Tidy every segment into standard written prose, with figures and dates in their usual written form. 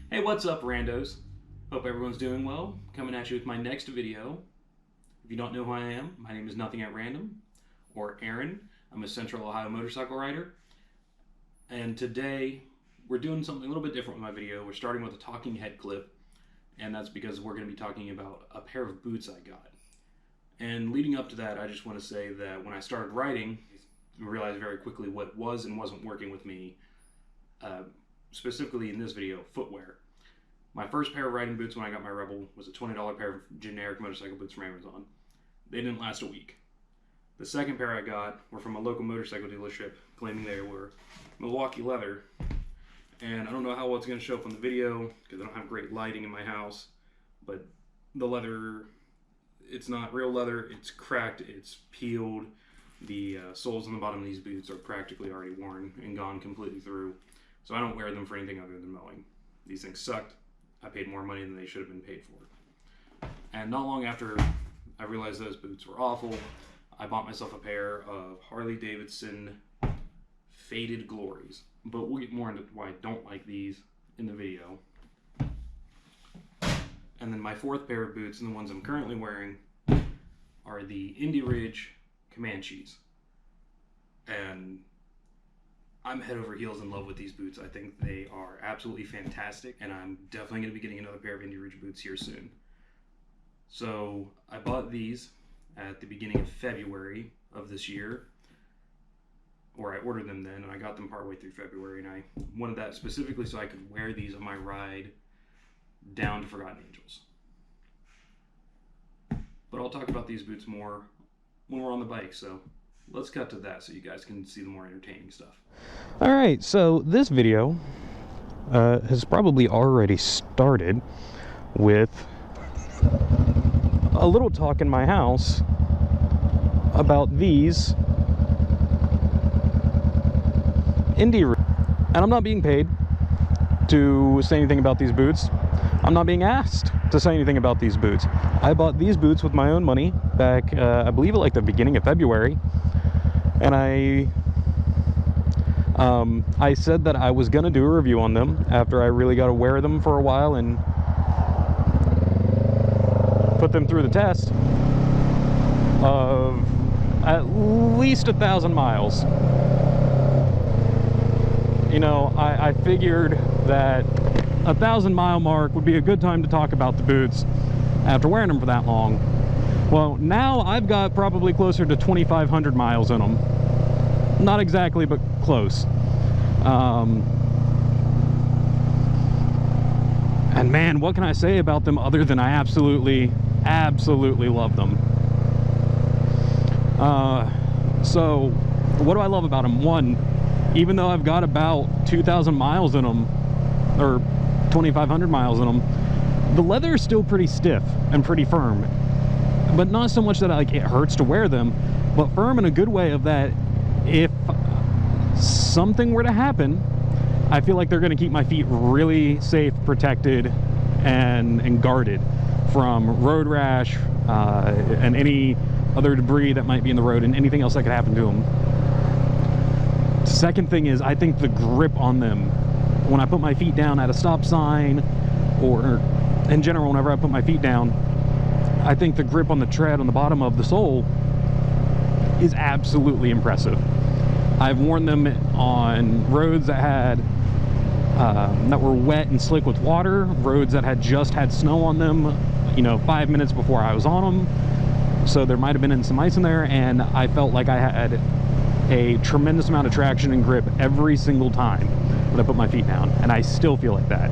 Hey, what's up, randos? Hope everyone's doing well. Coming at you with my next video. If you don't know who I am, my name is Nothing at Random, or Aaron. I'm a Central Ohio motorcycle rider. And today, we're doing something a little bit different with my video. We're starting with a talking head clip, and that's because we're going to be talking about a pair of boots I got. And leading up to that, I just want to say that when I started riding, I realized very quickly what was and wasn't working with me, specifically in this video, footwear. My first pair of riding boots when I got my Rebel was a $20 pair of generic motorcycle boots from Amazon. They didn't last a week. The second pair I got were from a local motorcycle dealership, claiming they were Milwaukee leather. And I don't know how well it's going to show up on the video because I don't have great lighting in my house, but the leather, it's not real leather, it's cracked, it's peeled. The soles on the bottom of these boots are practically already worn and gone completely through. So I don't wear them for anything other than mowing. These things sucked. I paid more money than they should have been paid for. And not long after I realized those boots were awful, I bought myself a pair of Harley-Davidson Faded Glories. But we'll get more into why I don't like these in the video. And then my fourth pair of boots, and the ones I'm currently wearing, are the Indy Ridge Comanches. And I'm head over heels in love with these boots. I think they are absolutely fantastic, and I'm definitely going to be getting another pair of Indy Ridge boots here soon. So I bought these at the beginning of February of this year, or I ordered them then, and I got them partway through February, and I wanted that specifically so I could wear these on my ride down to Forgotten Angels. But I'll talk about these boots more when we're on the bike, so let's cut to that so you guys can see the more entertaining stuff. Alright, so this video has probably already started with a little talk in my house about these Indy Ridge. And I'm not being paid to say anything about these boots. I'm not being asked to say anything about these boots. I bought these boots with my own money back, I believe at like the beginning of February. And I said that I was gonna do a review on them after I really got to wear them for a while and put them through the test of at least 1,000 miles. You know, I figured that 1,000-mile mark would be a good time to talk about the boots after wearing them for that long. Well, now I've got probably closer to 2,500 miles in them. Not exactly, but close. And man, what can I say about them other than I absolutely love them. So what do I love about them? One, even though I've got about 2,000 miles in them, or 2,500 miles in them, the leather is still pretty stiff and pretty firm. But not so much that like it hurts to wear them, but firm in a good way of that if something were to happen, I feel like they're going to keep my feet really safe, protected, and guarded from road rash and any other debris that might be in the road and anything else that could happen to them. Second thing is, I think the grip on them, when I put my feet down at a stop sign, or in general whenever I put my feet down, I think the grip on the tread on the bottom of the sole is absolutely impressive. I've worn them on roads that had that were wet and slick with water, roads that had just had snow on them, you know, 5 minutes before I was on them. So there might have been some ice in there, and I felt like I had a tremendous amount of traction and grip every single time when I put my feet down, and I still feel like that.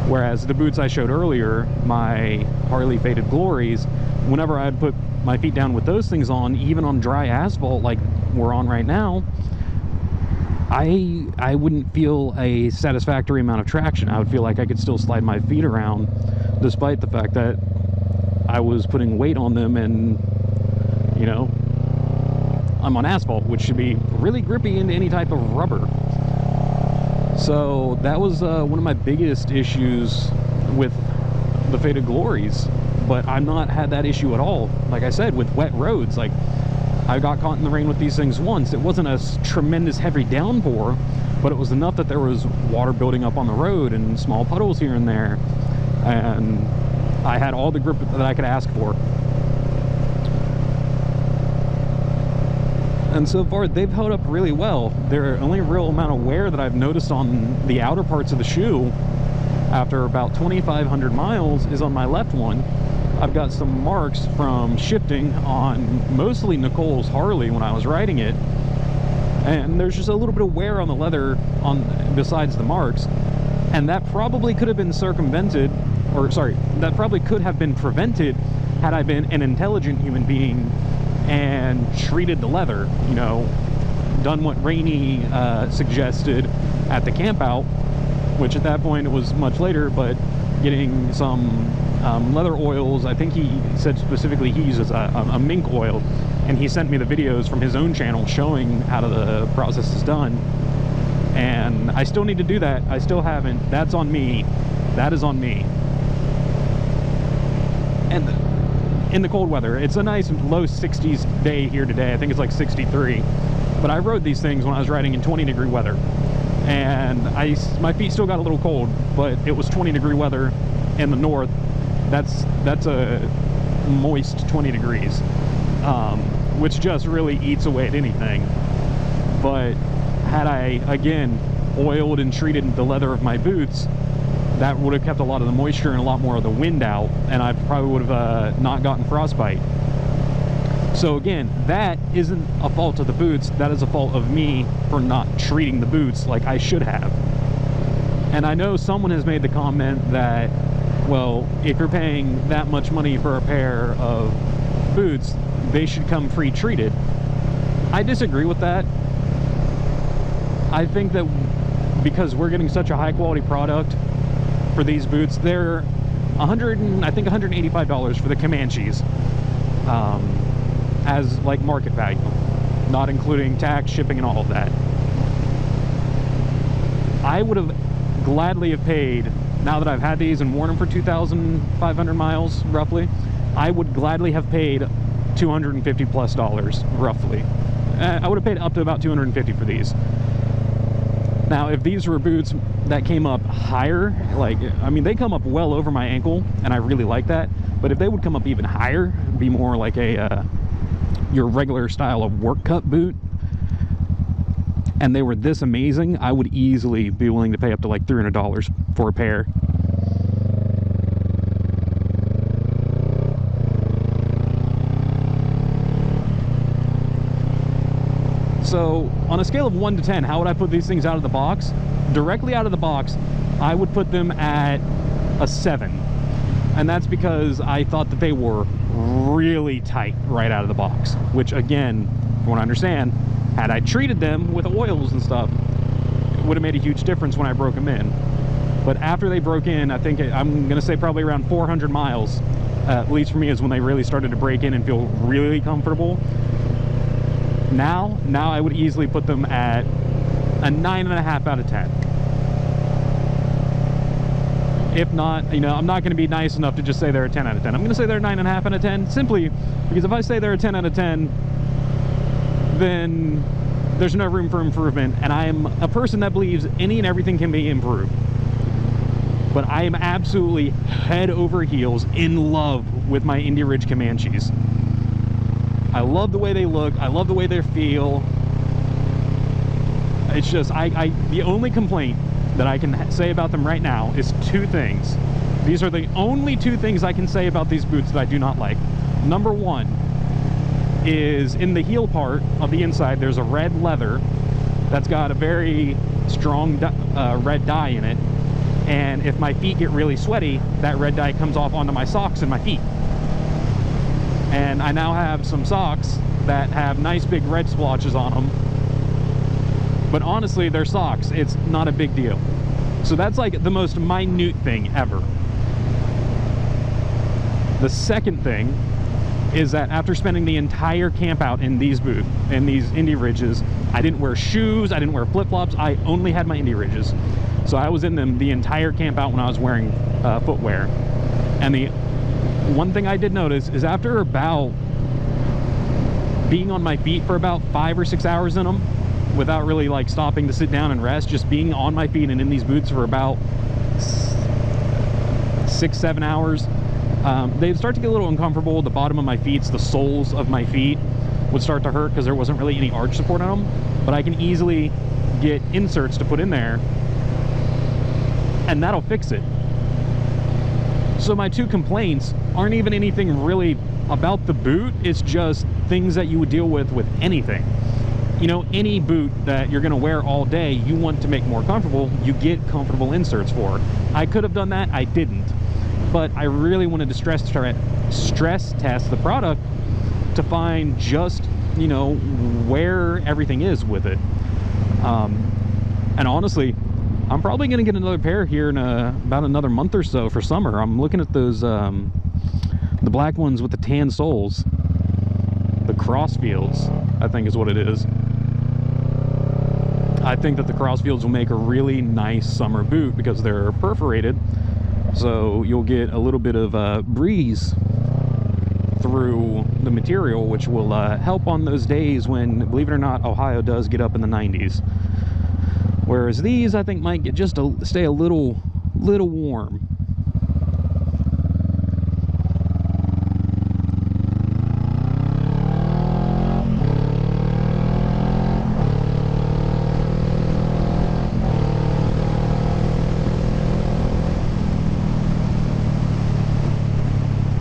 Whereas the boots I showed earlier, my Harley Faded Glories, whenever I'd put my feet down with those things on, even on dry asphalt like we're on right now, I wouldn't feel a satisfactory amount of traction. I would feel like I could still slide my feet around despite the fact that I was putting weight on them, and you know, I'm on asphalt, which should be really grippy into any type of rubber. So that was one of my biggest issues with the Faded Glories, but I've not had that issue at all. Like I said, with wet roads, like I got caught in the rain with these things once. It wasn't a tremendous heavy downpour, but it was enough that there was water building up on the road and small puddles here and there. And I had all the grip that I could ask for. And so far, they've held up really well. The only real amount of wear that I've noticed on the outer parts of the shoe after about 2,500 miles is on my left one. I've got some marks from shifting on mostly Nicole's Harley when I was riding it. And there's just a little bit of wear on the leather besides the marks. And that probably could have been circumvented, or sorry, that probably could have been prevented had I been an intelligent human being and treated the leather, you know, done what Rainey suggested at the camp out, which at that point it was much later, but getting some leather oils. I think he said specifically he uses a mink oil, and he sent me the videos from his own channel showing how the process is done. And I still need to do that. I still haven't. That's on me. That is on me. And in the cold weather, it's a nice low 60s day here today. I think it's like 63. But I rode these things when I was riding in 20-degree weather, and my feet still got a little cold, but it was 20-degree weather in the north. That's a moist 20 degrees, which just really eats away at anything. But had I, again, oiled and treated the leather of my boots, that would have kept a lot of the moisture and a lot more of the wind out, and I probably would have not gotten frostbite. So again, that isn't a fault of the boots, that is a fault of me for not treating the boots like I should have. And I know someone has made the comment that, well, if you're paying that much money for a pair of boots, they should come pre-treated. I disagree with that. I think that because we're getting such a high quality product for these boots, they're $185 for the Comanches, as like market value, not including tax, shipping, and all of that. I would have gladly have paid, now that I've had these and worn them for 2,500 miles roughly, I would gladly have paid $250 plus roughly. I would have paid up to about $250 for these. Now, if these were boots that came up higher, like, I mean, they come up well over my ankle, and I really like that. But if they would come up even higher, be more like a your regular style of work cut boot, and they were this amazing, I would easily be willing to pay up to like $300 for a pair. So on a scale of 1 to 10, how would I put these things out of the box? Directly out of the box, I would put them at a 7. And that's because I thought that they were really tight right out of the box, which again, from what I understand, had I treated them with oils and stuff, it would have made a huge difference when I broke them in. But after they broke in, I think I'm gonna say probably around 400 miles, at least for me, is when they really started to break in and feel really comfortable. Now I would easily put them at a 9.5 out of 10. If not, you know, I'm not going to be nice enough to just say they're a 10 out of 10. I'm going to say they're a 9.5 out of 10, simply because if I say they're a 10 out of 10, then there's no room for improvement, and I am a person that believes any and everything can be improved. But I am absolutely head over heels in love with my Indy Ridge Comanches. I love the way they look. I love the way they feel. It's just, the only complaint that I can say about them right now is 2 things. These are the only 2 things I can say about these boots that I do not like. Number 1 is in the heel part of the inside, there's a red leather that's got a very strong red dye in it. And if my feet get really sweaty, that red dye comes off onto my socks and my feet. And I now have some socks that have nice big red splotches on them. But honestly, they're socks. It's not a big deal. So that's like the most minute thing ever. The second thing is that after spending the entire camp out in these boots, in these Indy Ridges, I didn't wear shoes, I didn't wear flip-flops, I only had my Indy Ridges. So I was in them the entire camp out when I was wearing footwear. And the one thing I did notice is after about being on my feet for about 5 or 6 hours in them without really like stopping to sit down and rest, just being on my feet and in these boots for about 6-7 hours, they'd start to get a little uncomfortable. The bottom of my feet, the soles of my feet would start to hurt because there wasn't really any arch support on them, but I can easily get inserts to put in there and that'll fix it. So my 2 complaints aren't even anything really about the boot, it's just things that you would deal with anything. You know, any boot that you're gonna wear all day, you want to make more comfortable, you get comfortable inserts for. I could have done that, I didn't. But I really wanted to stress test the product to find just, you know, where everything is with it. And honestly, I'm probably gonna get another pair here in about another month or so for summer. I'm looking at those, the black ones with the tan soles. The Crossfields, I think is what it is. I think that the Crossfields will make a really nice summer boot because they're perforated. So you'll get a little bit of breeze through the material, which will help on those days when, believe it or not, Ohio does get up in the 90s. Whereas these, I think, might get stay a little warm.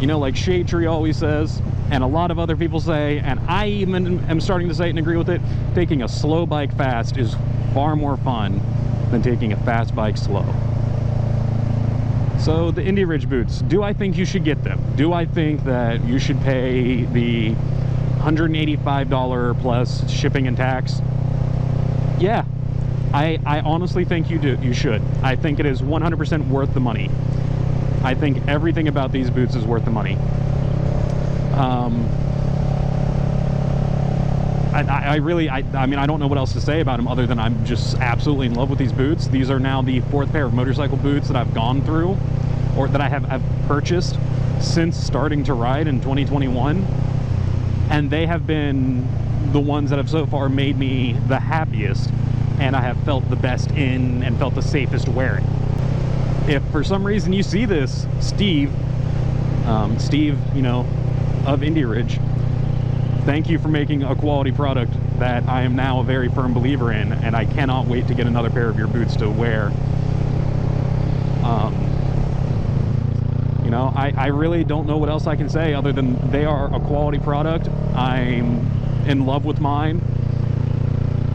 You know, like Shade Tree always says, and a lot of other people say, and I even am starting to say it and agree with it, taking a slow bike fast is far more fun than taking a fast bike slow. So the Indy Ridge boots, do I think you should get them? Do I think that you should pay the $185 plus shipping and tax? Yeah, I honestly think you should. I think it is 100% worth the money. I think everything about these boots is worth the money. I mean, I don't know what else to say about them other than I'm just absolutely in love with these boots. These are now the 4th pair of motorcycle boots that I've gone through, or that I've purchased since starting to ride in 2021. And they have been the ones that have so far made me the happiest, and I have felt the best in and felt the safest wearing. If for some reason you see this, Steve, you know, of Indy Ridge, thank you for making a quality product that I am now a very firm believer in, and I cannot wait to get another pair of your boots to wear. You know, I really don't know what else I can say other than they are a quality product. I'm in love with mine,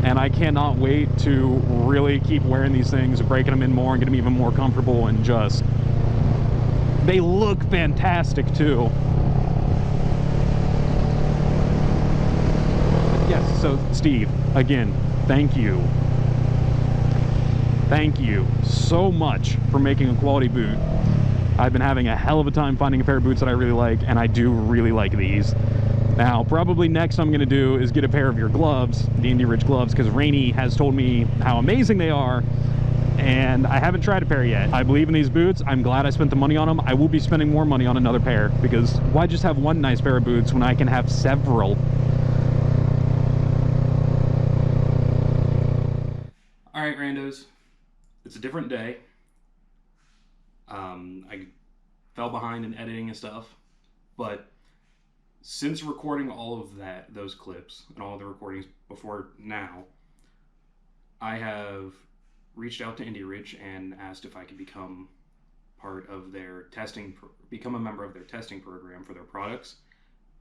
and I cannot wait to really keep wearing these things, breaking them in more and get them even more comfortable, and just, they look fantastic too. Yes, so Steve, again, thank you. Thank you so much for making a quality boot. I've been having a hell of a time finding a pair of boots that I really like, and I do really like these. Now, probably next I'm going to do is get a pair of your gloves, the Indy Ridge gloves, because Rainey has told me how amazing they are, and I haven't tried a pair yet. I believe in these boots. I'm glad I spent the money on them. I will be spending more money on another pair, because why just have one nice pair of boots when I can have several? Alright, randos. It's a different day. I fell behind in editing and stuff, but since recording all of those clips and all the recordings before now, I have reached out to Indy Ridge and asked if I could become part of their become a member of their testing program for their products,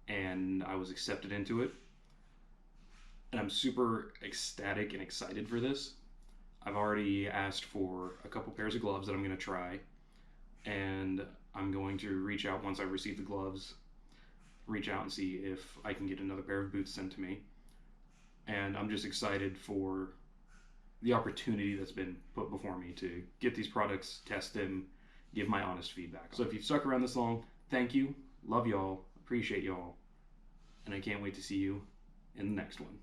and I was accepted into it. And I'm super ecstatic and excited for this. I've already asked for a couple pairs of gloves that I'm going to try, and I'm going to reach out once I receive the gloves, reach out and see if I can get another pair of boots sent to me. And I'm just excited for the opportunity that's been put before me to get these products, test them, give my honest feedback. So if you've stuck around this long, thank you, love y'all, appreciate y'all, and I can't wait to see you in the next one.